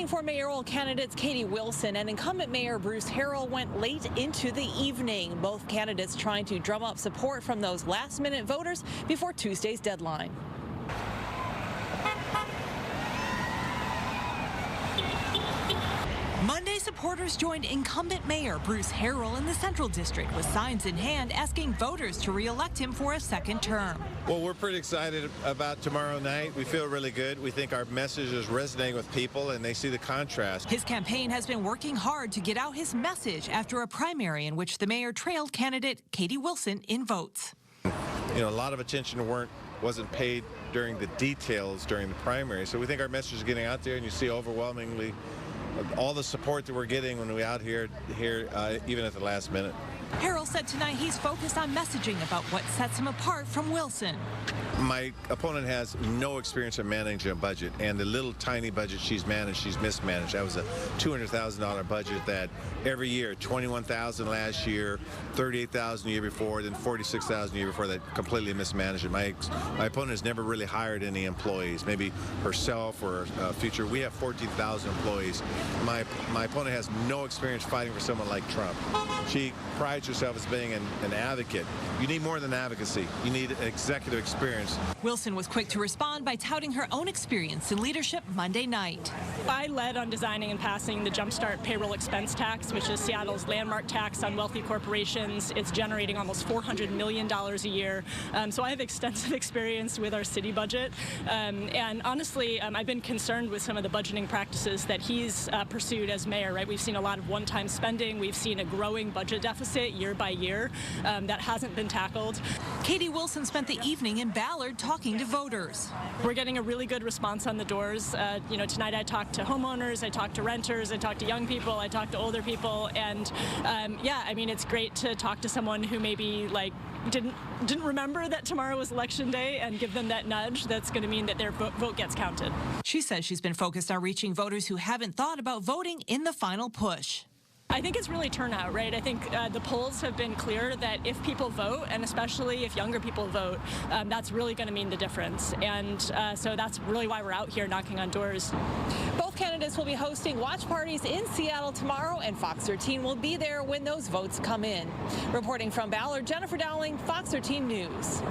Voting for mayoral candidates Katie Wilson and incumbent Mayor Bruce Harrell went late into the evening. Both candidates trying to drum up support from those last-minute voters before Tuesday's deadline. Monday, supporters joined incumbent Mayor Bruce Harrell in the Central District with signs in hand asking voters to re-elect him for a second term. Well, we're pretty excited about tomorrow night. We feel really good. We think our message is resonating with people, and they see the contrast. His campaign has been working hard to get out his message after a primary in which the mayor trailed candidate Katie Wilson in votes. You know, a lot of attention wasn't paid during the details during the primary, so we think our message is getting out there, and you see overwhelmingly all the support that we're getting when we're out here, even at the last minute. Harrell said tonight he's focused on messaging about what sets him apart from Wilson. My opponent has no experience in managing a budget, and the little tiny budget she's managed, she's mismanaged. That was a $200,000 budget that every year, $21,000 last year, $38,000 the year before, then $46,000 the year before, that completely mismanaged it. My opponent has never really hired any employees, maybe herself or future. We have 14,000 employees. My opponent has no experience fighting for someone like Trump. She prides herself as being an advocate. You need more than advocacy. You need executive experience. Wilson was quick to respond by touting her own experience in leadership Monday night. I led on designing and passing the Jumpstart payroll expense tax, which is Seattle's landmark tax on wealthy corporations. It's generating almost $400 million a year. So I have extensive experience with our city budget. And honestly, I've been concerned with some of the budgeting practices that he's pursued as mayor, right? We've seen a lot of one-time spending. We've seen a growing budget deficit year by year that hasn't been tackled. Katie Wilson spent the evening in Ballard talking to voters. We're getting a really good response on the doors. You know, tonight I talked to homeowners, I talked to renters, I talked to young people, I talked to older people, and yeah, I mean, it's great to talk to someone who maybe like didn't remember that tomorrow was election day and give them that nudge that's going to mean that their vote gets counted. She says she's been focused on reaching voters who haven't thought about voting in the final push. I think it's really turnout, right? I think the polls have been clear that if people vote, and especially if younger people vote, that's really going to mean the difference. And so that's really why we're out here knocking on doors. Both candidates will be hosting watch parties in Seattle tomorrow, and Fox 13 will be there when those votes come in. Reporting from Ballard, Jennifer Dowling, Fox 13 News.